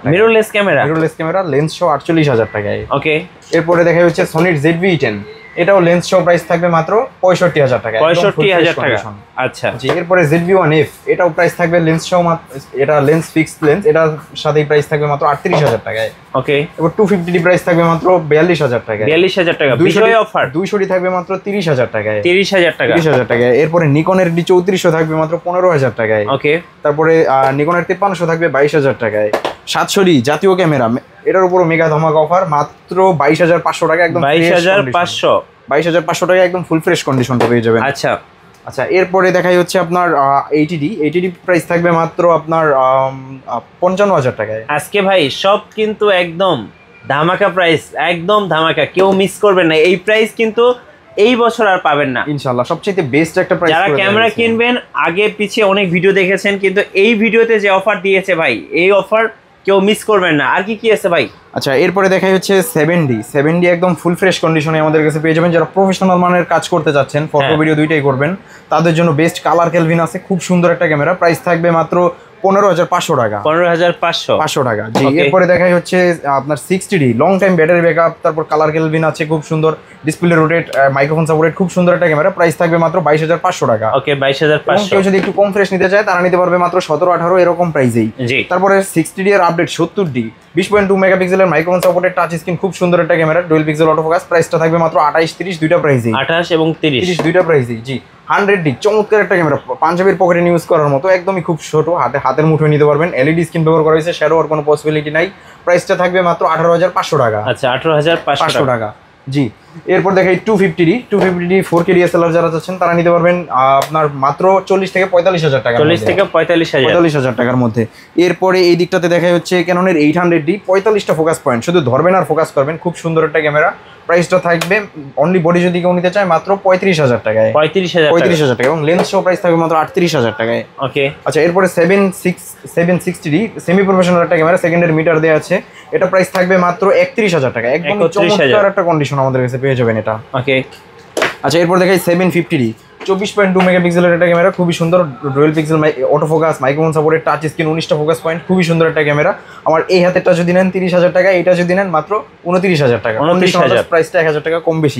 টাকা। Mirrorless camera, mirrorless camera, lens সহ 48,000 টাকায়। ওকে। এরপরে দেখা হচ্ছে সনির ZV-10, এটাও লেন্স সহ প্রাইস থাকবে মাত্র 65,000 টাকা। 65,000 টাকা। আচ্ছা। জি, এরপরে ZV-1F, এটাও প্রাইস থাকবে লেন্স সহ এটা লেন্স ফিক্সড লেন্স, এটার সাথেই প্রাইস থাকবে মাত্র 38,000 টাকায়। ওকে। এবার 250D প্রাইস থাকবে মাত্র 42,000 টাকায়। 42,000 টাকা, বিজয় অফার। 200D থাকবে মাত্র 30,000 টাকায়। 30,000 টাকা। 30,000 টাকায়। এরপরে নিকনের D3400 থাকবে মাত্র 15,000 টাকায়। ওকে। তারপরে নিকনের 5300 থাকবে 22,000 টাকায়। 700D জাতীয় ক্যামেরা, এটার উপর মেগা ধামাকা অফার, মাত্র 22,500 টাকা, একদম 22,500। 22,500 টাকা একদম ফুল ফ্রেশ কন্ডিশনটা পেয়ে যাবেন। আচ্ছা আচ্ছা, এরপরে দেখাই হচ্ছে আপনার 80D প্রাইস থাকবে মাত্র আপনার 55,000 টাকায়। আজকে ভাই সব কিন্তু একদম ধামাকা প্রাইস, একদম ধামাকা, কেউ মিস করবেন না। এই প্রাইস কিন্তু এই বছর আর পাবেন না ইনশাআল্লাহ, সবচেয়ে বেস্ট একটা প্রাইস। যারা ক্যামেরা কিনবেন আগে পিছে অনেক ভিডিও দেখেছেন, কিন্তু এই ভিডিওতে যে অফার দিয়েছে ভাই, এই অফার কেউ মিস করবেন না। আর কি আছে ভাই? আচ্ছা, এরপরে দেখাই হচ্ছে 7D একদম ফুল ফ্রেশ কন্ডিশনে আমাদের কাছে পেয়ে যাবেন। যারা প্রফেশনাল মানের কাজ করতে চাচ্ছেন, ফটো ভিডিও দুইটাই করবেন, তাদের জন্য বেস্ট কালার কেলভিন আছে, খুব সুন্দর একটা ক্যামেরা, প্রাইস থাকবে মাত্র 15,500 টাকা। 15,500 টাকা। জি, এরপরে দেখাই হচ্ছে আপনার 60D long time battery backup, তারপর কালার কেলভিন আছে খুব সুন্দর, ডিসপ্লে রোটেট, মাইক্রোফোন সাপোর্টেড, খুব সুন্দর একটা ক্যামেরা, প্রাইস থাকবে মাত্র 22,500 টাকা। ওকে, 22,500। কেউ যদি একটু কম ফ্রেশ নিতে চায় তারা নিতে পারবে মাত্র 17-18 এরকম প্রাইসেই। জি। তারপরে 60D এর আপডেট 70D 20.2 মেগাপিক্সেলের মাইক্রোফোন সাপোর্টেড টাচ স্ক্রিন, খুব সুন্দর একটা ক্যামেরা, ডুয়াল পিক্সেল অটোফোকাস, প্রাইসটা থাকবে মাত্র 28-30 দুইটা প্রাইসেই। 28 এবং 30 দুইটা প্রাইসেই। জি। 100D চমৎকার একটা ক্যামেরা, পাঞ্জাবির পকেটে ইউজ করার মতো, একদমই খুব ছোট, হাতের মুঠোয় নিতে পারবেন। এলইডি স্ক্রিন ব্যবহার করা হয়েছে, শ্যাডো আর কোনো পসিবিলিটি নাই, প্রাইসটা থাকবে মাত্র 18,500 টাকা। আচ্ছা, 18,500 টাকা। জি, এরপর দেখাই 250D 4K DSLR যারা চাচ্ছেন তারা নিতে পারবেন আপনার মাত্র 40 থেকে 45,000 টাকা। 40 থেকে 45,000 টাকার মধ্যে। এরপরে এই দিকটাতে দেখা হচ্ছে ক্যাননের 800D 45টা ফোকাস পয়েন্ট, শুধু ধরবেন আর ফোকাস করবেন, খুব সুন্দর একটা ক্যামেরা, প্রাইসটা থাকবে অনলি বডি যদি কেউ নিতে চায় মাত্র 35,000 টাকায়। 35,000 টাকা, এবং লেন্স সহ প্রাইস থাকবে মাত্র 38,000 টাকায়। ওকে। আচ্ছা, এরপরে 760D সেমি প্রফেশনাল একটা ক্যামেরা, সেকেন্ডের মিটার দেওয়া আছে, এটা প্রাইস থাকবে মাত্র 31,000 টাকা, একদম চমৎকার একটা কন্ডিশন আমাদের কাছে পেয়ে যাবেন এটা। ওকে। আচ্ছা, এরপর দেখাই 750D 24.2 মেগাপিক্সেলের একটা ক্যামেরা, খুবই সুন্দর, dual pixel auto focus, microphone supported touch screen, 19টা ফোকাস পয়েন্ট, খুবই সুন্দর একটা ক্যামেরা। আমার এই হাতেরটা যদি নেন 30,000 টাকা, এটা যদি নেন মাত্র 29,000 টাকা। 29,000, প্রাইসটা 1,000 টাকা কম বেশি।